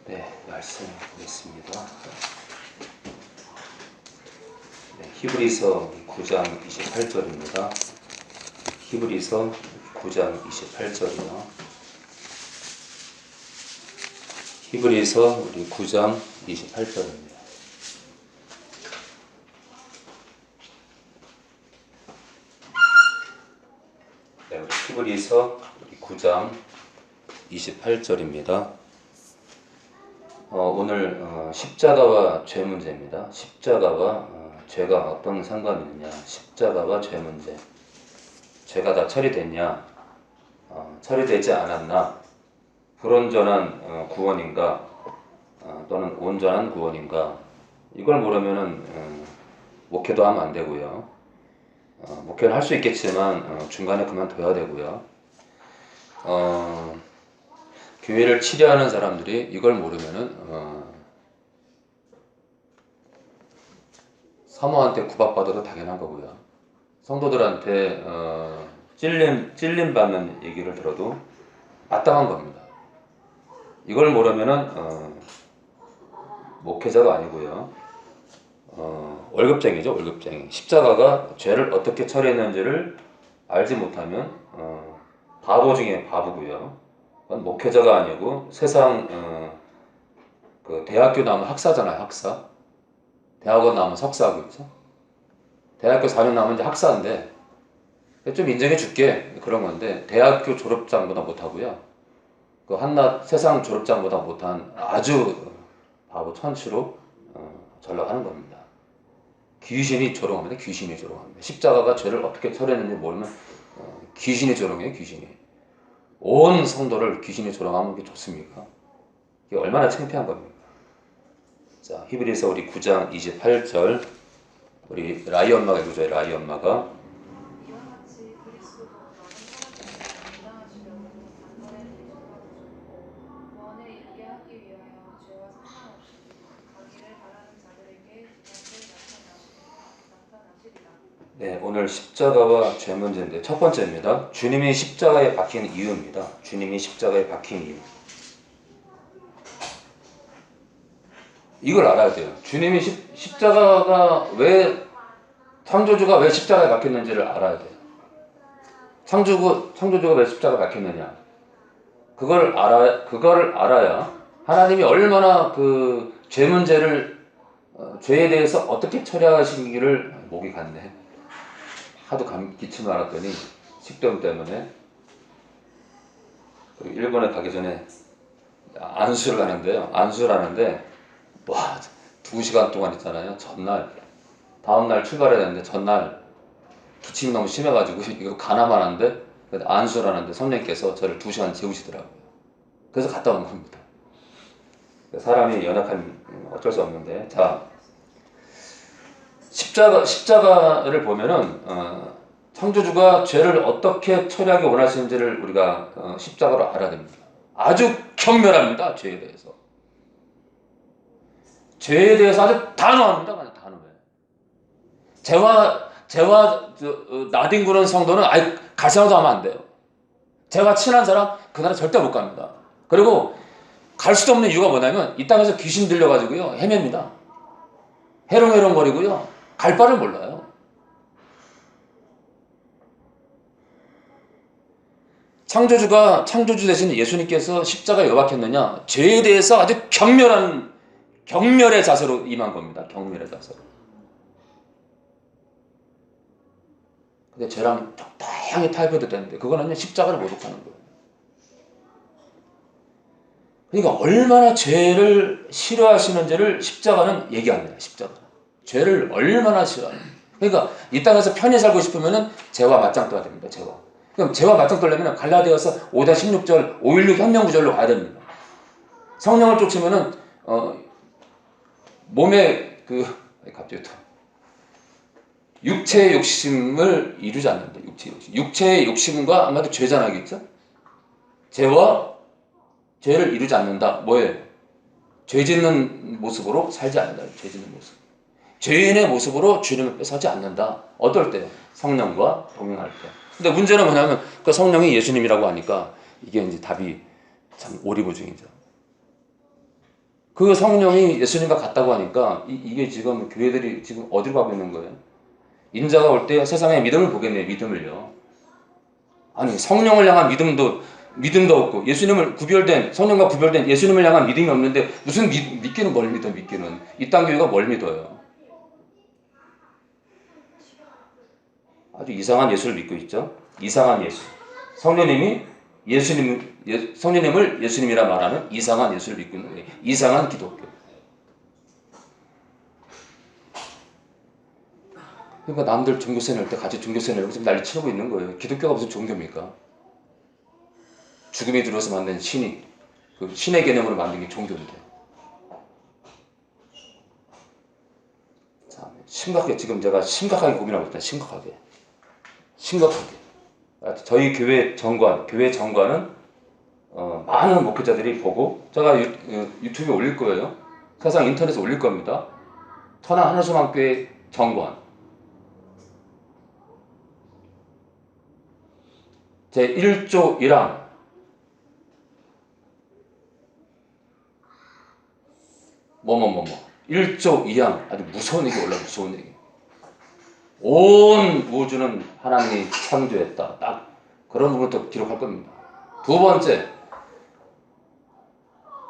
네, 말씀 보겠습니다. 네, 히브리서 9장 28절입니다. 히브리서 9장 28절이요. 히브리서 우리 9장 28절입니다. 네, 우리 히브리서 우리 9장 28절입니다. 오늘 십자가와 죄 문제입니다. 십자가와 죄가 어떤 상관이 있느냐. 십자가와 죄 문제. 죄가 다 처리됐냐, 처리되지 않았나, 불온전한 구원인가, 또는 온전한 구원인가. 이걸 모르면은 목회도 하면 안 되고요. 목회를 할 수 있겠지만 중간에 그만둬야 되고요. 교회를 치료하는 사람들이 이걸 모르면은 사모한테 구박받아도 당연한 거고요. 성도들한테 찔림 받는 얘기를 들어도 마땅한 겁니다. 이걸 모르면은 목회자가 아니고요. 월급쟁이죠, 월급쟁이. 십자가가 죄를 어떻게 처리했는지를 알지 못하면 바보 중에 바보고요. 목회자가 아니고 세상 그 대학교 나오면 학사잖아요, 학사. 대학원 나오면 석사하고 있죠. 대학교 4년 나오면 이제 학사인데 좀 인정해 줄게 그런 건데 대학교 졸업장보다 못하고요. 그 한낱 세상 졸업장보다 못한 아주 바보 천치로 전락하는 겁니다. 귀신이 조롱합니다. 귀신이 조롱합니다. 십자가가 죄를 어떻게 처리했는지 모르면 귀신이 조롱해요. 귀신이. 온 성도를 귀신이 조롱하면 그게 좋습니까? 이게 얼마나 창피한 겁니까? 자, 히브리서 우리 9장 28절 우리 라이 엄마가 읽어줘요. 라이 엄마가. 이와 같이 그리스도도 너는 사람들을 감당하시려고 단번에 내주셨고 구원에 이르게 하기 위하여 죄와 상관없이 가기를 바라는 자들에게 나타나시리라. 네, 오늘 십자가와 죄 문제인데 첫 번째입니다. 주님이 십자가에 박힌 이유입니다. 주님이 십자가에 박힌 이유. 이걸 알아야 돼요. 주님이 십자가가 왜 창조주가 왜 십자가에 박혔는지를 알아야 돼요. 창조주가 왜 십자가에 박혔느냐. 그걸 알아야 하나님이 얼마나 그 죄 문제를 죄에 대해서 어떻게 처리하시기를 목이 갔네. 하도 기침을 알았더니 식도염 때문에 일본에 가기 전에 안수를 하는데요. 안수를 하는데 와 2시간 동안 있잖아요. 다음날 출발해야 되는데 전날 기침이 너무 심해가지고 이거 가나만 한데 안수를 하는데 선생님께서 저를 2시간 재우시더라고요. 그래서 갔다 온 겁니다. 사람이 연약한 어쩔 수 없는데 자 십자가를 보면은 창조주가 죄를 어떻게 처리하기 원하시는지를 우리가 십자가로 알아야 됩니다. 아주 경멸합니다. 죄에 대해서. 죄에 대해서 아주 단호합니다. 그냥 단호해. 죄와 나뒹구는 성도는 아예 갈 생각도 하면 안 돼요. 죄와 친한 사람 그 나라 절대 못 갑니다. 그리고 갈 수도 없는 이유가 뭐냐면 이 땅에서 귀신 들려가지고요 헤맵니다. 해롱해롱거리고요 갈 바를 몰라요. 창조주 대신 예수님께서 십자가에 왜 박혔느냐? 죄에 대해서 아주 경멸의 자세로 임한 겁니다. 경멸의 자세로. 근데 죄랑 적당히 타협해도 되는데 그거는 십자가를 모독하는 거예요. 그러니까 얼마나 죄를 싫어하시는지를 십자가는 얘기합니다. 십자가. 죄를 얼마나 싫어하는지. 그러니까 이 땅에서 편히 살고 싶으면 죄와 맞짱 떠야 됩니다. 그럼 죄와 맞짱 떠려면 갈라디아서 5장 16절 5.16 혁명구절로 가야 됩니다. 성령을 쫓으면은 몸에 갑자기 또 육체의 욕심을 이루지 않는다. 육체의 욕심과 아마도 죄잖아겠죠? 죄를 이루지 않는다. 뭐예요? 죄 짓는 모습으로 살지 않는다. 죄 짓는 모습. 죄인의 모습으로 주님을 뺏어지 않는다. 어떨 때요? 성령과 동행할 때. 근데 문제는 뭐냐면 그 성령이 예수님이라고 하니까 이게 이제 답이 참 오리무중이죠. 그 성령이 예수님과 같다고 하니까 이게 지금 교회들이 지금 어디로 가고 있는 거예요? 인자가 올 때 세상에 믿음을 보겠네요. 믿음을요. 아니 성령을 향한 믿음도 없고 예수님을 구별된 성령과 구별된 예수님을 향한 믿음이 없는데 무슨 믿기는 뭘 믿어 믿기는 이 땅 교회가 뭘 믿어요? 아주 이상한 예수를 믿고 있죠. 이상한 예수. 성령님이 성령님을 예수님이라 말하는 이상한 예수를 믿고 있는 거예요. 이상한 기독교. 그러니까 남들 종교세 낼 때 같이 종교세 내고 지금 난리 치고 있는 거예요. 기독교가 무슨 종교입니까? 죽음이 들어서 만든 신이 그 신의 개념으로 만든 게 종교인데. 참 심각하게 지금 제가 심각하게 고민하고 있다. 심각하게. 저희 교회 정관은 많은 목회자들이 보고 제가 유튜브에 올릴 거예요. 세상 인터넷에 올릴 겁니다. 천안 하늘소망교회 정관 제 1조 1항 1조 2항 아주 무서운 얘기 올라 무서운 얘기. 온 우주는 하나님이 창조했다. 딱 그런 부분부터 기록할 겁니다. 두 번째,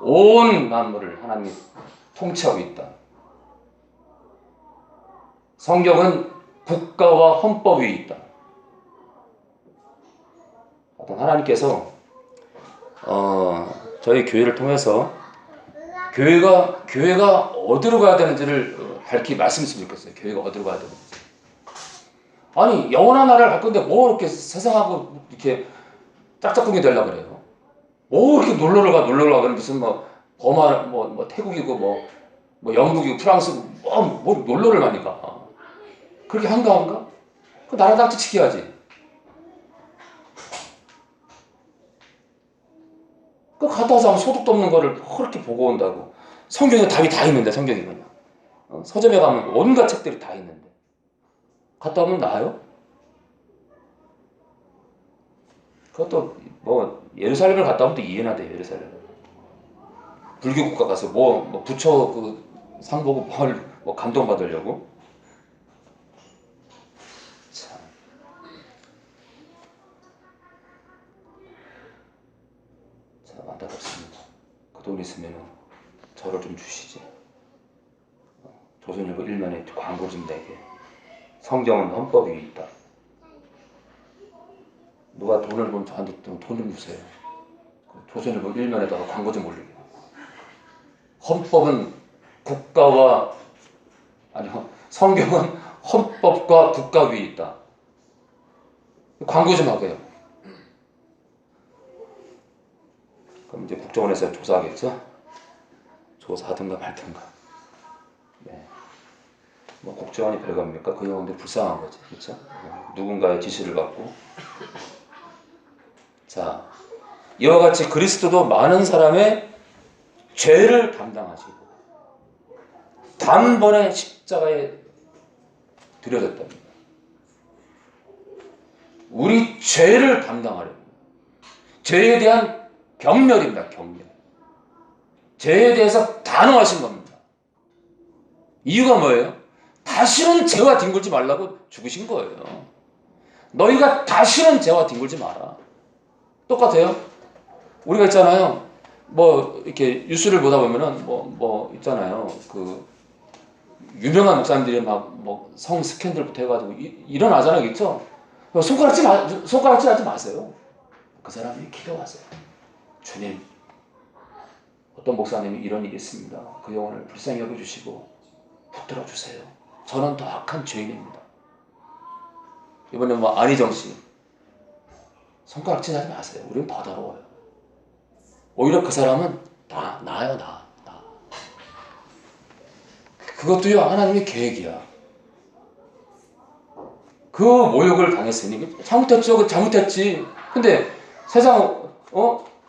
온 만물을 하나님이 통치하고 있다. 성경은 국가와 헌법 위에 있다. 어떤 하나님께서 저희 교회를 통해서 교회가 어디로 가야 되는지를 밝히 말씀했으면 좋겠어요. 교회가 어디로 가야 되는지. 아니 영원한 나라를 갈 건데 뭐 이렇게 세상하고 이렇게 짝짝꿍이 되려고 그래요. 뭐 이렇게 놀러를 가 무슨 뭐 버마 뭐 태국이고 뭐 영국이고 프랑스고 뭐 놀러를 많이 가. 그렇게 한가한가? 그 나라 딱지 지켜야지. 그 갔다 와서 소득도 없는 거를 그렇게 보고 온다고. 성경에 답이 다 있는데 성경이 그냥 서점에 가면 온갖 책들이 다 있는데 갔다 오면 나아요? 그것도 뭐 예루살렘을 갔다 오면 또 이해나 돼요. 예루살렘 불교 국가 가서 뭐 부처 그 상 보고 뭐 감동 받으려고. 참. 안타깝습니다. 그 돈 있으면 저를 좀 주시지. 조선일보 1면에 광고 좀 내게. 성경은 헌법 위에 있다. 누가 돈을 보면 저한테 돈 좀 주세요. 조선일보 1면에다가 광고 좀 올리게. 헌법은 성경은 헌법과 국가 위에 있다. 광고 좀 하게요. 그럼 이제 국정원에서 조사하겠죠? 조사하든가 말든가. 네. 뭐 국정원이 별겁니까? 그 영혼들이 불쌍한 거지, 그렇죠? 누군가의 지시를 받고. 자, 이와 같이 그리스도도 많은 사람의 죄를 담당하시고 단번에 십자가에 들여졌답니다. 우리 죄를 담당하려고. 죄에 대한 경멸입니다. 경멸. 죄에 대해서 단호하신 겁니다. 이유가 뭐예요? 다시는 죄와 뒹굴지 말라고 죽으신 거예요. 너희가 다시는 죄와 뒹굴지 마라. 똑같아요. 우리가 있잖아요. 뭐 이렇게 뉴스를 보다 보면은 뭐 있잖아요. 그 유명한 목사님들이 막 뭐 성 스캔들부터 해가지고 일어나잖아요, 그렇죠? 손가락질 하지 마세요. 그 사람이 기도하세요. 주님, 어떤 목사님이 이런 일이 있습니다. 그 영혼을 불쌍히 여겨주시고 붙들어 주세요. 저는 더 악한 죄인입니다. 이번에 뭐 안희정 씨 손가락질 하지 마세요. 우리는 더 더러워요. 오히려 그 사람은 나아요. 그것도요 하나님의 계획이야. 그 모욕을 당했으니 잘못했죠. 잘못했지. 근데 세상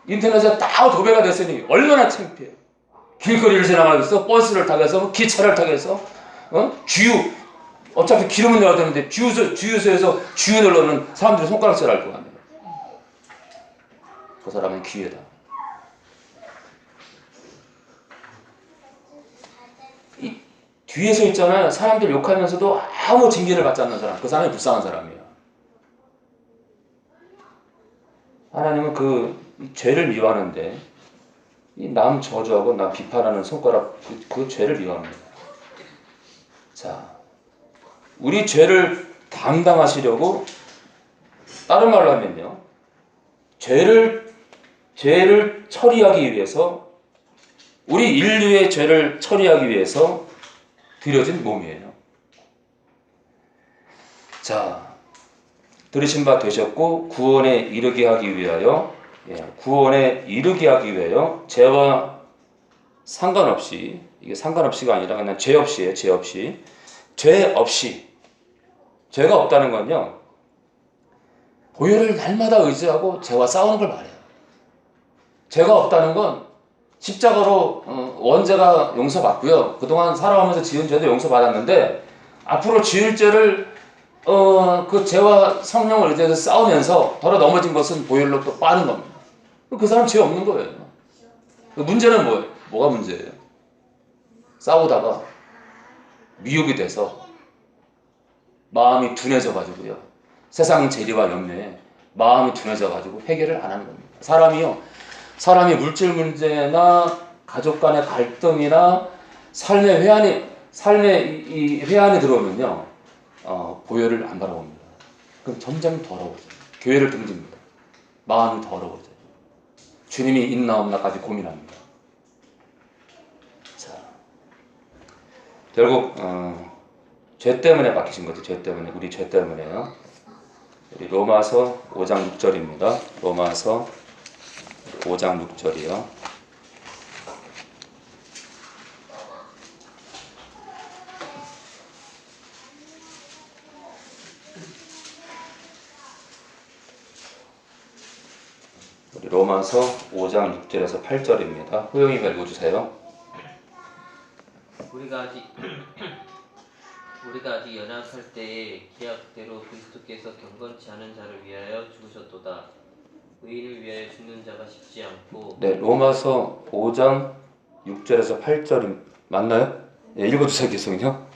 인터넷에 다 도배가 됐으니 얼마나 창피해. 길거리를 지나가겠어, 버스를 타겠어, 기차를 타겠어, 주유 어차피 기름은 넣어야 되는데 주유소에서 주유 넣으려면 사람들이 손가락질 할 거 아니에요. 그 사람은 기회다. 뒤에서 있잖아요. 사람들 욕하면서도 아무 징계를 받지 않는 사람. 그 사람이 불쌍한 사람이에요. 하나님은 그 죄를 미워하는데 이 남 저주하고 남 비판하는 손가락 그 죄를 미워합니다. 자, 우리 죄를 담당하시려고 다른 말로 하면요. 죄를 처리하기 위해서 우리 인류의 죄를 처리하기 위해서 드려진 몸이에요. 자, 들으신 바 되셨고 구원에 이르게 하기 위하여 구원에 이르게 하기 위하여 죄와 상관없이 이게 상관없이가 아니라 그냥 죄 없이예요. 죄 없이 죄 없이 죄가 없다는 건요. 보혈을 날마다 의지하고 죄와 싸우는 걸 말해요. 죄가 없다는 건 십자가로 원죄가 용서받고요. 그동안 살아가면서 지은 죄도 용서받았는데 앞으로 지을 죄를 그 죄와 성령을 의지해서 싸우면서 더러 넘어진 것은 보혈로 또 빠는 겁니다. 그 사람 죄 없는 거예요. 문제는 뭐예요? 뭐가 문제예요? 싸우다가 미혹이 돼서 마음이 둔해져 가지고요. 세상 재리와 염려에 마음이 둔해져 가지고 해결을 안 하는 겁니다. 사람이 물질 문제나 가족 간의 갈등이나 삶의 이 회한이 들어오면요. 보혈을 안 바라봅니다. 그럼 점점 더러워져요. 교회를 등집니다. 마음이 더러워져요. 주님이 있나 없나까지 고민합니다. 자, 결국 죄 때문에 막히신 거죠. 죄 때문에 우리 죄 때문에요. 우리 로마서 5장 6절입니다. 로마서 5장 6절이요. 우리 로마서 5장 6절에서 8절입니다. 호영이 읽어주세요. 우리가 아직 연약할 때에 기약대로 그리스도께서 경건치 않은 자를 위하여 죽으셨도다. 의인을 위하여 죽는 자가 쉽지 않고. 네, 로마서 5장 6절에서 8절이 맞나요? 네, 읽어주세요. 계속요.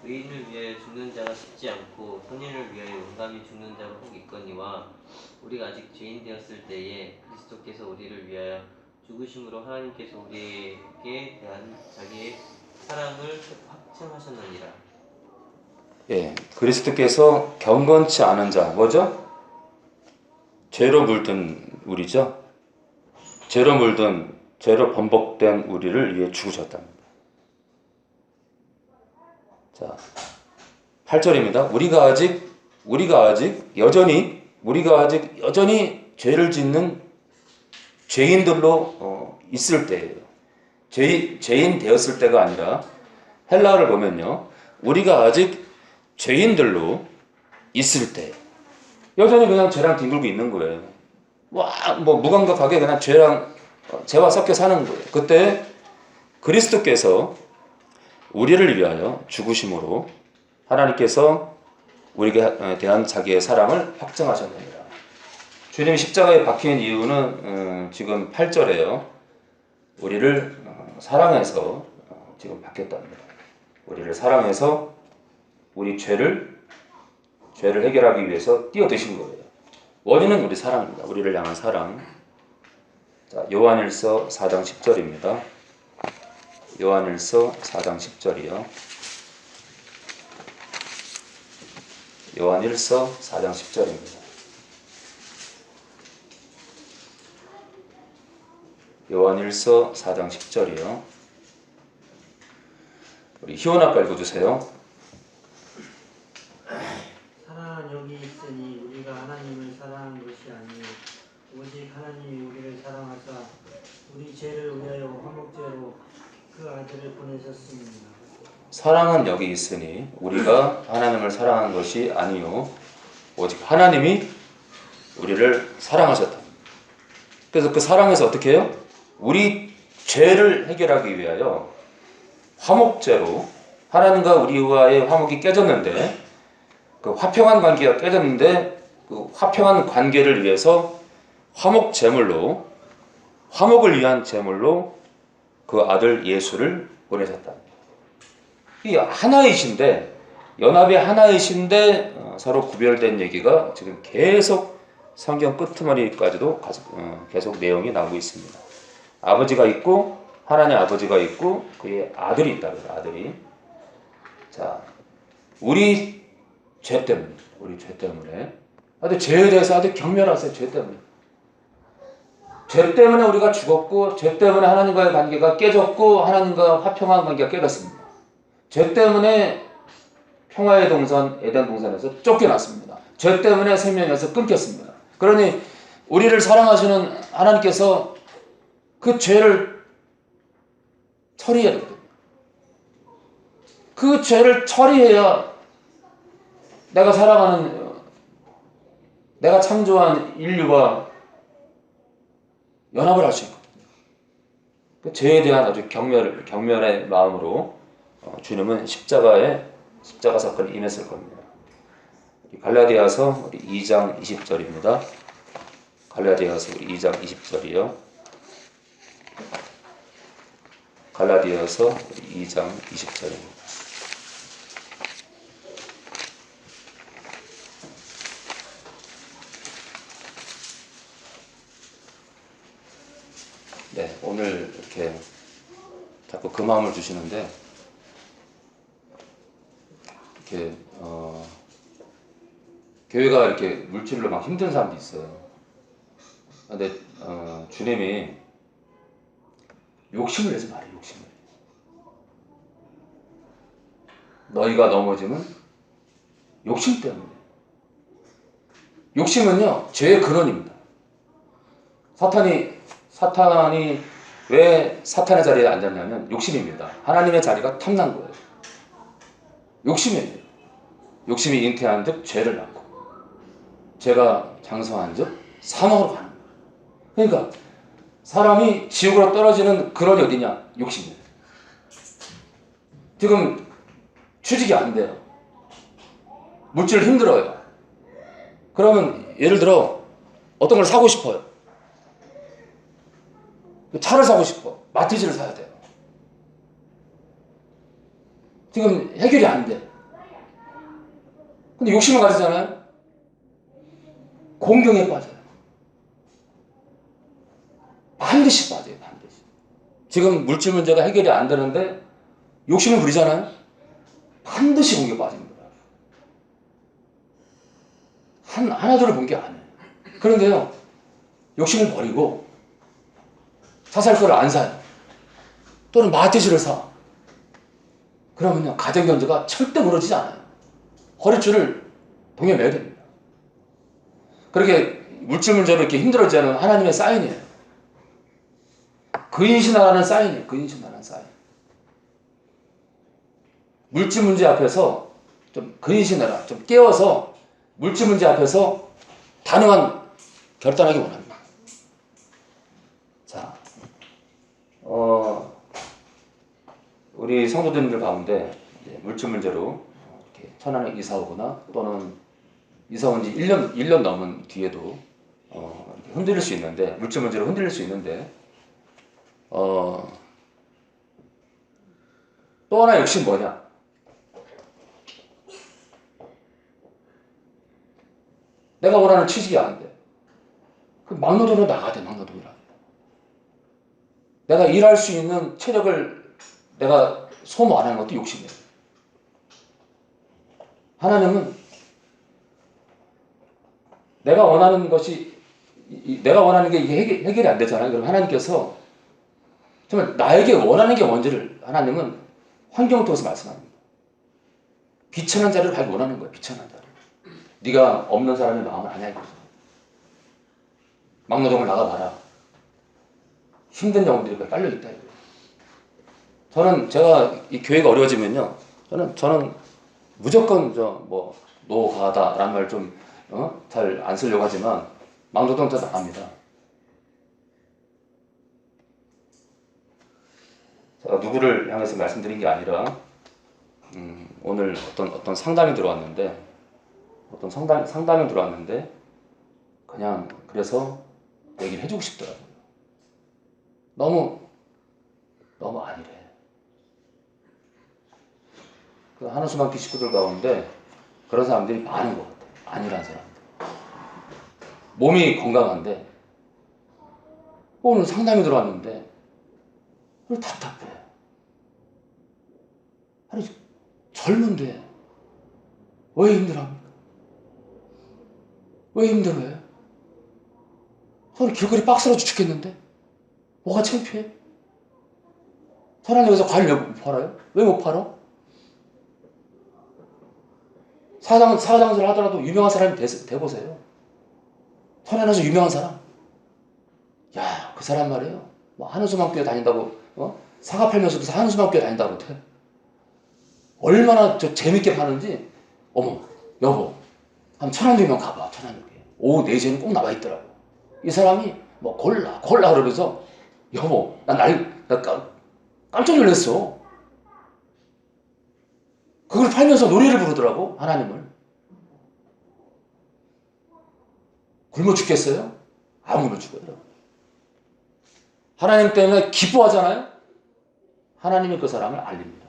의인을 위하여 죽는 자가 쉽지 않고 선인을 위하여 용감히 죽는 자가 혹 있거니와 우리가 아직 죄인 되었을 때에 그리스도께서 우리를 위하여 죽으심으로 하나님께서 우리에게 대한 자기의 사랑을 확증하셨느니라. 예, 그리스도께서 경건치 않은 자, 뭐죠? 죄로 물든 우리죠. 죄로 번복된 우리를 위해 죽으셨답니다. 자, 8절입니다. 우리가 아직 여전히 죄를 짓는 죄인들로 있을 때예요. 죄인 되었을 때가 아니라 헬라어를 보면요. 우리가 아직 죄인들로 있을 때 여전히 그냥 죄랑 뒹굴고 있는 거예요. 뭐 무감각하게 그냥 죄와 섞여 사는 거예요. 그때 그리스도께서 우리를 위하여 죽으심으로 하나님께서 우리에게 대한 자기의 사랑을 확증하셨느니라. 주님이 십자가에 박힌 이유는 지금 8절에요. 우리를 사랑해서 지금 박혔답니다. 우리를 사랑해서 우리 죄를 해결하기 위해서 뛰어드신 거예요. 원인은 우리 사랑입니다. 우리를 향한 사랑. 자, 요한일서 4장 10절입니다. 요한일서 4장 10절이요. 요한일서 4장 10절입니다. 요한일서 4장 10절이요. 우리 희원 아빠 읽어주세요. 사랑은 여기 있으니 우리가 하나님을 사랑한 것이 아니요 오직 하나님이 우리를 사랑하사 우리 죄를 위하여 화목제로 그 아들을 보내셨습니다. 사랑은 여기 있으니 우리가 하나님을 사랑한 것이 아니요 오직 하나님이 우리를 사랑하셨다. 그래서 그 사랑에서 어떻게 해요? 우리 죄를 해결하기 위하여 화목제로 하나님과 우리와의 화목이 깨졌는데 그 화평한 관계가 깨졌는데 그 화평한 관계를 위해서 화목을 위한 제물로 그 아들 예수를 보내셨다. 이 하나이신데 연합이 하나이신데 서로 구별된 얘기가 지금 계속 성경 끄트머리까지도 계속 내용이 나오고 있습니다. 아버지가 있고 하나님 아버지가 있고 그의 아들이 있다 그래요. 아들이. 자, 우리 죄 때문에 아주 죄에 대해서 아주 경멸하세요. 죄 때문에. 죄 때문에 우리가 죽었고 죄 때문에 하나님과의 관계가 깨졌고 하나님과 화평한 관계가 깨졌습니다. 죄 때문에 평화의 동산 에덴 동산에서 쫓겨났습니다. 죄 때문에 생명에서 끊겼습니다. 그러니 우리를 사랑하시는 하나님께서 그 죄를 처리해야 되거든요. 그 죄를 처리해야 내가 사랑하는 내가 창조한 인류와 연합을 할 수 있거든요. 그 죄에 대한 아주 경멸의 마음으로 주님은 십자가 사건에 임했을 겁니다. 갈라디아서 2장 20절입니다. 갈라디아서 2장 20절이요. 갈라디아서 2장 20절입니다. 네, 오늘 이렇게 자꾸 그 마음을 주시는데 이렇게 교회가 이렇게 물질로 막 힘든 사람도 있어요. 근데 주님이 욕심을 내지 말아요. 욕심을. 너희가 넘어지면 욕심 때문에. 욕심은요 죄의 근원입니다. 사탄이 왜 사탄의 자리에 앉았냐면 욕심입니다. 하나님의 자리가 탐난 거예요. 욕심이에요. 욕심이 잉태한 즉 죄를 낳고 죄가 장성한 즉 사망으로 가는 거예요. 그러니까 사람이 지옥으로 떨어지는 근원이 어디냐? 욕심이에요. 지금 취직이 안 돼요. 물질 힘들어요. 그러면 예를 들어 어떤 걸 사고 싶어요. 차를 사고 싶어. 마티즈를 사야 돼요. 지금 해결이 안 돼. 근데 욕심을 가지잖아요. 공경에 빠져요. 반드시 빠져요. 반드시. 지금 물질 문제가 해결이 안 되는데 욕심을 부리잖아요. 반드시 공경에 빠집니다. 하나둘을 본 게 아니에요. 그런데요. 욕심을 버리고 차 살 거를 안 사요. 또는 마티즈를 사. 그러면요. 가정 경제가 절대 무너지지 않아요. 허리줄을 동에 매야 됩니다. 그렇게 물질 문제로 이렇게 힘들어지지 않은 하나님의 사인이에요. 근신하라는 사인이에요. 근신하라는 사인. 물질 문제 앞에서 좀 근신해라. 좀 깨워서 물질 문제 앞에서 단호한 결단하기 원합니다. 자, 우리 성도님들 가운데 물질 문제로 이렇게 천안에 이사 오거나 또는 이사 온 지 1년 넘은 뒤에도 흔들릴 수 있는데, 물질 문제로 흔들릴 수 있는데, 또 하나 욕심 뭐냐? 내가 원하는 취직이 안 돼. 그 막노동으로 나가야 돼, 막노동이라. 내가 일할 수 있는 체력을 내가 소모 안 하는 것도 욕심이에요. 하나님은 내가 원하는 게 이게 해결이 안 되잖아요. 그럼 하나님께서 정말 나에게 원하는 게 뭔지를 하나님은 환경을 통해서 말씀합니다. 비천한 자리를 가기 원하는 거예요. 비천한 자리. 네가 없는 사람의 마음을 아냐 이거죠. 막노동을 나가봐라. 힘든 영혼들이 거기 깔려있다 이거예요. 제가 이 교회가 어려워지면요. 저는 무조건 노가다라는 말 좀 잘 안 쓰려고 하지만 막노동 저 나갑니다. 제가 누구를 향해서 말씀드린 게 아니라 오늘 어떤 상담이 들어왔는데 상담이 들어왔는데 그냥 그래서 얘기를 해주고 싶더라고요. 너무 아니래. 그 한우수만기 식구들 가운데 그런 사람들이 많은 것 같아요. 아니란 사람들. 몸이 건강한데 오늘 상담이 들어왔는데 답답해. 아니 젊은데 왜 힘들어합니까? 왜 힘들어요? 저는 길거리 박스로 죽겠는데 뭐가 창피해? 천안역에서 과일 왜 못 팔아요? 왜 못 팔아? 사장을 하더라도 유명한 사람이 돼보세요. 천안에서 유명한 사람. 야, 그 사람 말이에요. 뭐 한우수만교회 다닌다고 사과 팔면서도 한우수만교회 다닌다고 돼. 얼마나 재밌게 파는지. 어머, 여보, 한 천안역이면 가봐. 천안역에 오후 4시에는 꼭 나와 있더라고. 이 사람이 뭐 골라 그러면서 여보, 나 깜짝 놀랐어. 그걸 팔면서 노래를 부르더라고. 하나님을. 굶어 죽겠어요? 안 굶어 죽어요. 하나님 때문에 기뻐하잖아요. 하나님이 그 사람을 알립니다.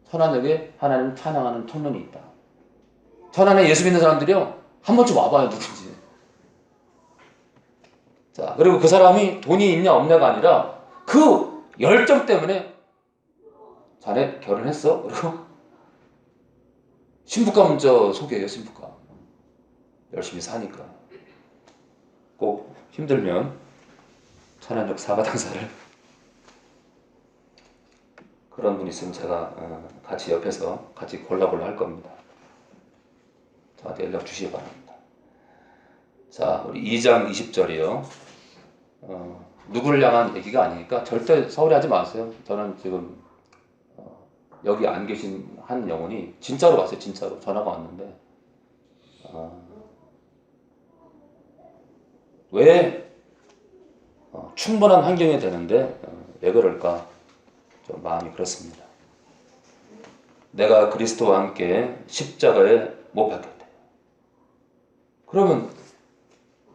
천안역에 하나님을 찬양하는 청년이 있다. 천안에 예수 믿는 사람들이요, 한 번쯤 와봐요. 누군지. 자, 그리고 그 사람이 돈이 있냐 없냐가 아니라 그 열정 때문에 자네 결혼했어? 그리고 신부가 먼저 소개해요. 신부가 열심히 사니까. 꼭 힘들면 천안역 사과당사를 그런 분 있으면 제가 같이 옆에서 같이 골라 할 겁니다. 저한테 연락 주시기 바랍니다. 자, 우리 2장 20절이요. 누구를 향한 얘기가 아니니까 절대 서울에 하지 마세요. 저는 지금 여기 안 계신 한 영혼이 진짜로 왔어요. 진짜로 전화가 왔는데 왜 충분한 환경이 되는데 왜 그럴까 좀 마음이 그렇습니다. 내가 그리스도와 함께 십자가에 못 박혔대. 그러면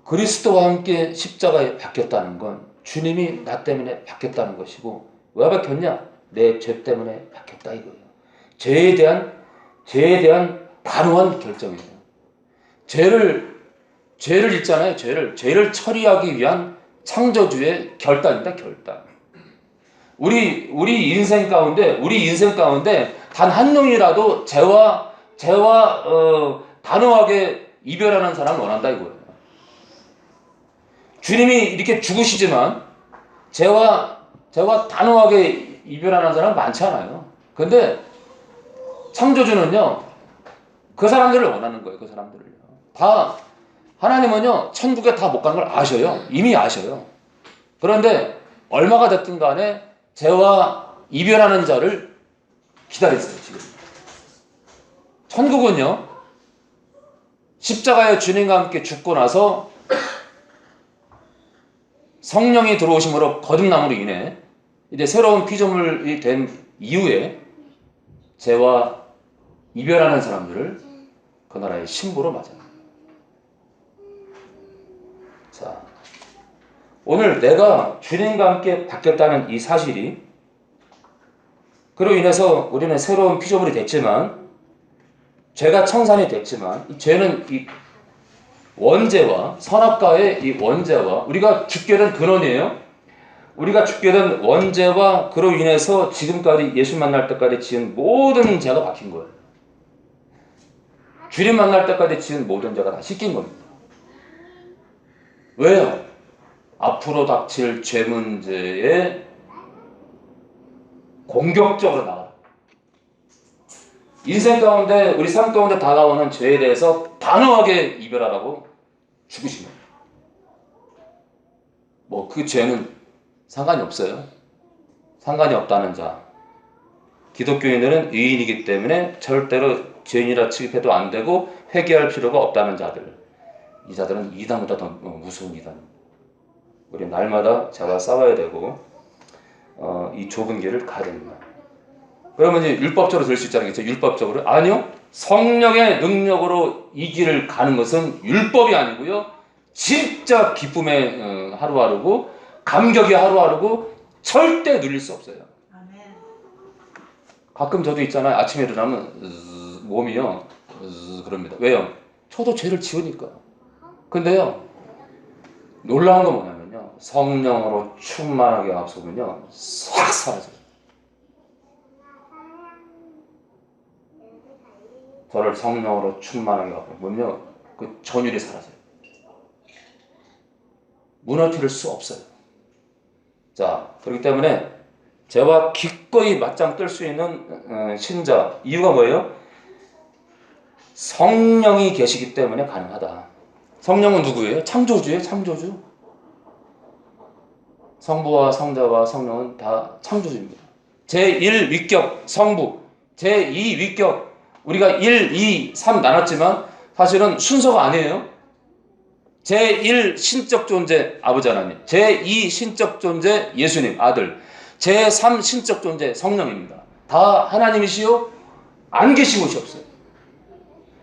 그리스도와 함께 십자가에 박혔다는 건 주님이 나 때문에 박혔다는 것이고, 왜 박혔냐? 내 죄 때문에 박혔다 이거예요. 죄에 대한 단호한 결정이에요. 죄를 있잖아요. 죄를 처리하기 위한 창조주의 결단이다. 결단. 우리 인생 가운데 단 한 놈이라도 죄와 단호하게 이별하는 사람을 원한다 이거예요. 주님이 이렇게 죽으시지만 죄와 단호하게 이별하는 사람은 많지 않아요. 근데 창조주는요, 그 사람들을 원하는 거예요. 그 사람들을요. 다 하나님은요, 천국에 다 못 가는 걸 아셔요. 이미 아셔요. 그런데 얼마가 됐든 간에 죄와 이별하는 자를 기다렸어요. 지금 천국은요, 십자가에 주님과 함께 죽고 나서 성령이 들어오심으로 거듭남으로 인해 이제 새로운 피조물이 된 이후에 죄와 이별하는 사람들을 그 나라의 신부로 맞아요. 자, 오늘 내가 주님과 함께 바뀌었다는 이 사실이, 그로 인해서 우리는 새로운 피조물이 됐지만, 죄가 청산이 됐지만, 이 죄는 이 원죄와 선악과의 이 원죄와 우리가 죽게 된 근원이에요. 우리가 죽게 된 원죄와 그로 인해서 지금까지 예수 만날 때까지 지은 모든 죄가 박힌 거예요. 주님 만날 때까지 지은 모든 죄가 다 씻긴 겁니다. 왜요? 앞으로 닥칠 죄 문제에 공격적으로 나가라. 인생 가운데, 우리 삶 가운데 다가오는 죄에 대해서 단호하게 이별하라고 죽으신 겁니다. 뭐 그 죄는 상관이 없어요. 상관이 없다는 자, 기독교인들은 의인이기 때문에 절대로 죄인이라 취급해도 안 되고 회개할 필요가 없다는 자들, 이 자들은 이단보다 더 무서운 이단입니다. 우리 날마다 죄와 싸워야 되고 이 좁은 길을 가야 됩니다. 그러면 이제 율법적으로 될 수 있지 않겠죠? 율법적으로? 아니요. 성령의 능력으로 이 길을 가는 것은 율법이 아니고요, 진짜 기쁨의 하루하루고 감격의 하루하루고 절대 누릴 수 없어요. 가끔 저도 있잖아요. 아침에 일어나면 몸이요 그럽니다. 왜요? 저도 죄를 지으니까. 근데요 놀라운 건 뭐냐면요 성령으로 충만하게 앞서면요 싹 사라져요. 저를 성령으로 충만하게 앞서면요 그 전율이 사라져요. 무너뜨릴 수 없어요. 자, 그렇기 때문에 죄와 기꺼이 맞짱 뜰 수 있는 신자 이유가 뭐예요? 성령이 계시기 때문에 가능하다. 성령은 누구예요? 창조주예요. 창조주. 성부와 성자와 성령은 다 창조주입니다. 제1위격 성부, 제2위격 우리가 1, 2, 3 나눴지만 사실은 순서가 아니에요. 제1 신적 존재 아버지 하나님, 제2 신적 존재 예수님 아들, 제3 신적 존재 성령입니다. 다 하나님이시요 안 계신 곳이 없어요.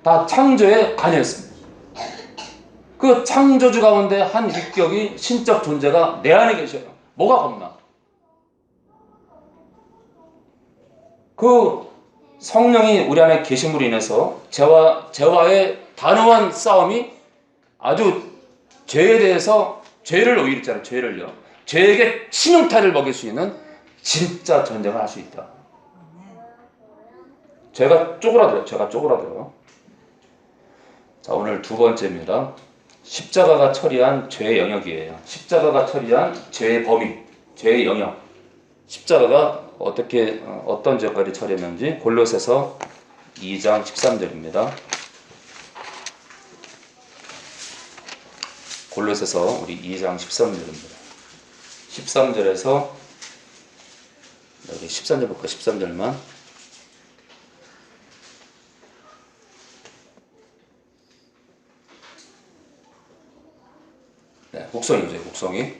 다 창조에 관여했습니다. 그 창조주 가운데 한 위격이 신적 존재가 내 안에 계셔요. 뭐가 겁나? 그 성령이 우리 안에 계심으로 인해서 죄와의 단호한 싸움이 아주 죄에 대해서 죄를 오히려 있잖아요. 죄를요. 죄에게 치명타를 먹일 수 있는 진짜 전쟁을 할 수 있다. 죄가 쪼그라들어요. 죄가 쪼그라들어요. 자, 오늘 두 번째입니다. 십자가가 처리한 죄의 영역이에요. 십자가가 처리한 죄의 범위, 죄의 영역. 십자가가 어떤 죄까지 처리했는지 골로새서 2장 13절입니다. 골로새서 우리 2장 13절입니다. 13절에서 여기 13절 볼까? 13절만. 네, 곡성이죠, 곡성이.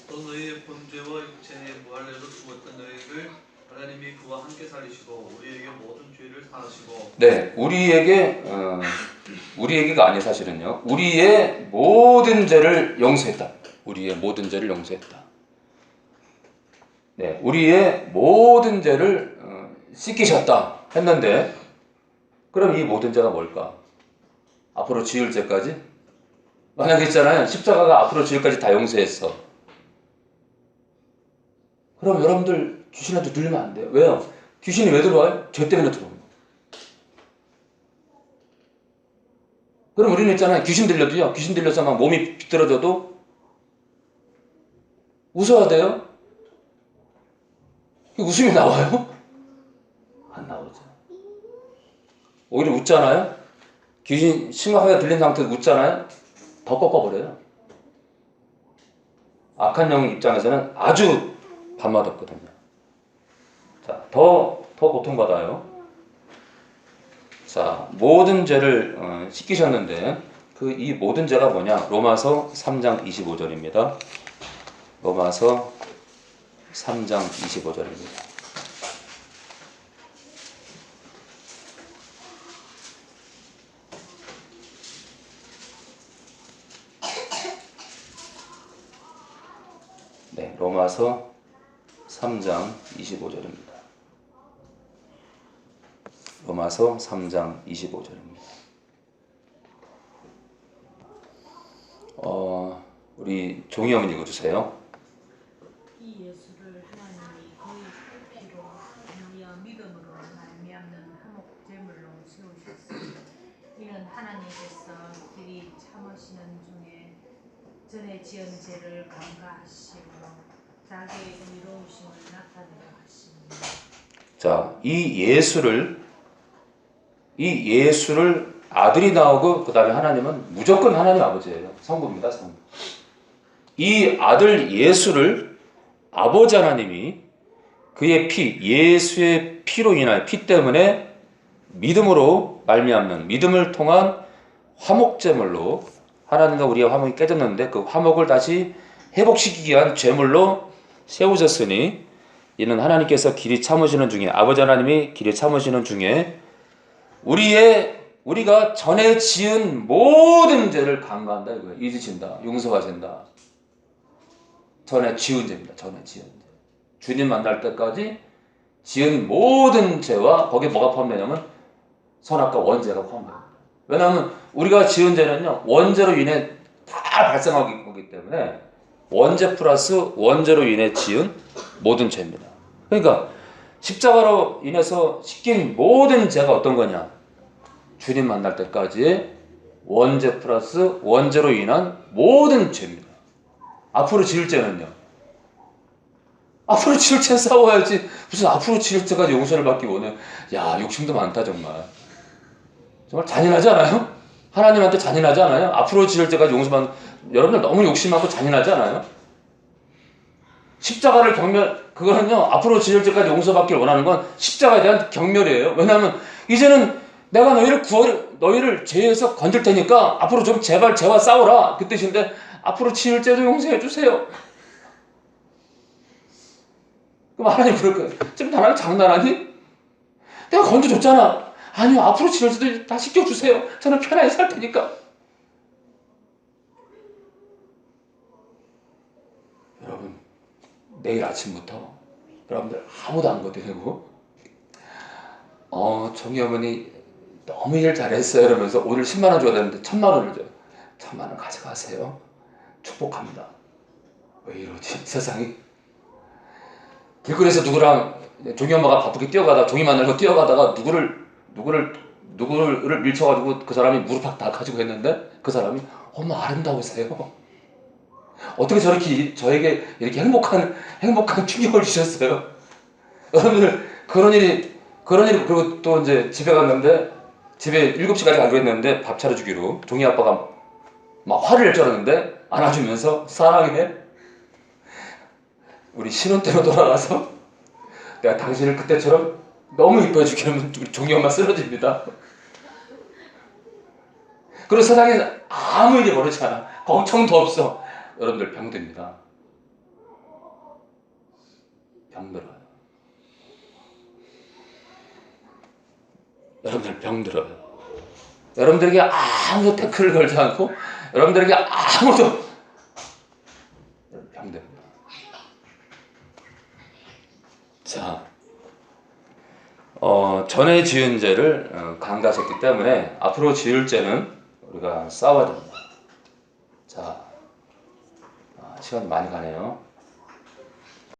또 너희의 범죄와 육체의 무할례로 죽었던 너희를 하나님이 그와 함께 살리시고 우리에게 모든 죄를 사하시고. 네, 우리에게가 아니 사실은요. 우리의 모든 죄를 용서했다. 우리의 모든 죄를 용서했다. 네, 우리의 모든 죄를 씻기셨다 했는데, 그럼 이 모든 죄가 뭘까? 앞으로 지을 죄까지? 만약에 있잖아요. 십자가가 앞으로 지을 죄까지 다 용서했어. 그럼 여러분들 귀신한테 들리면 안 돼요. 왜요? 귀신이 왜 들어와요? 죄 때문에 들어옵니다. 그럼 우리는 있잖아요. 귀신 들려도요. 귀신 들려서 막 몸이 비뚤어져도 웃어야 돼요? 웃음이 나와요? 안 나오죠. 오히려 웃잖아요? 귀신 심각하게 들린 상태에서 웃잖아요? 더 꺾어버려요. 악한 영 입장에서는 아주 밥맛없거든요. 자, 더 고통받아요. 자, 모든 죄를 씻기셨는데 이 모든 죄가 뭐냐? 로마서 3장 25절입니다. 로마서 3장 25절입니다. 네, 로마서 3장 25절입니다. 로마서 3장 25절입니다. 우리 종이 어머니 읽어주세요. 이 예수를 하나님이 그의 피로 우리와 믿음으로 말미암는 화목 제물로 세우셨으니 이는 하나님께서 길이 참으시는 중에 전에 지은 죄를 감가하심으로 자기의 의로우심을 나타내려 하십니다. 자, 이 예수를 아들이 나오고 그 다음에 하나님은 무조건 하나님 아버지예요. 성부입니다. 성부. 이 아들 예수를 아버지 하나님이 그의 피, 예수의 피로 인하여 피 때문에 믿음으로 말미암는 믿음을 통한 화목제물로 하나님과 우리의 화목이 깨졌는데 그 화목을 다시 회복시키기 위한 제물로 세우셨으니 이는 하나님께서 길이 참으시는 중에 아버지 하나님이 길이 참으시는 중에 우리가 전에 지은 모든 죄를 간과한다 이거예요. 잊으신다. 용서하신다. 전에 지은 죄입니다. 전에 지은 죄. 주님 만날 때까지 지은 모든 죄와 거기에 뭐가 포함되냐면 선악과 원죄가 포함됩니다. 왜냐하면 우리가 지은 죄는요 원죄로 인해 다 발생하기 거기 때문에 원죄 플러스 원죄로 인해 지은 모든 죄입니다. 그러니까 십자가로 인해서 씻긴 모든 죄가 어떤 거냐? 주님 만날 때까지 원죄 플러스 원죄로 인한 모든 죄입니다. 앞으로 지을 죄는요? 앞으로 지을 죄 싸워야지. 무슨 앞으로 지을 죄까지 용서를 받기 원해. 야, 욕심도 많다 정말. 정말 잔인하지 않아요? 하나님한테 잔인하지 않아요? 앞으로 지을 죄까지 용서받는, 여러분들 너무 욕심 많고 잔인하지 않아요? 십자가를 그거는요, 앞으로 지을 죄까지 용서받길 원하는 건 십자가에 대한 경멸이에요. 왜냐하면 이제는 내가 너희를 죄에서 건질 테니까 앞으로 좀 제발 죄와 싸워라. 그 뜻인데 앞으로 지을 죄도 용서해 주세요. 그럼 하나님 그럴 거예요. 지금 나랑 장난하니? 내가 건져줬잖아. 아니요, 앞으로 지을 죄도 다 시켜주세요. 저는 편하게 살 테니까. 여러분, 내일 아침부터 여러분들 아무도 안 건드리고 정희 어머니 너무 일 잘했어요 이러면서 오늘 10만 원 줘야 되는데 1,000만 원을 줘요. 1,000만 원 가져가세요. 축복합니다. 왜 이러지 세상이? 길거리에서 누구랑 종이 엄마가 바쁘게 뛰어가다가 종이 만나고 뛰어가다가 누구를 밀쳐가지고 그 사람이 무릎팍 다 가지고 했는데 그 사람이 엄마 아름다우세요. 어떻게 저에게 이렇게 행복한 충격을 주셨어요? 여러분들 그런 일이 그리고 또 이제 집에 갔는데 집에 7시까지 가기로 했는데 밥 차려주기로 종이 아빠가 막 화를 낼 줄 알았는데 안아주면서 사랑해. 우리 신혼 때로 돌아가서 내가 당신을 그때처럼 너무 이뻐해 주기는 우리 종이 엄마 쓰러집니다. 그리고 세상에 아무 일이 벌어지지 않아. 걱정도 없어. 여러분들 병듭니다. 병들어요. 여러분들 병들어요. 여러분들에게 아무도 태클을 걸지 않고 여러분들에게 아무도 병듭니다. 자, 전에 지은 죄를 강구하셨기 때문에 앞으로 지을 죄는 우리가 싸워야 됩니다. 자, 시간이 많이 가네요.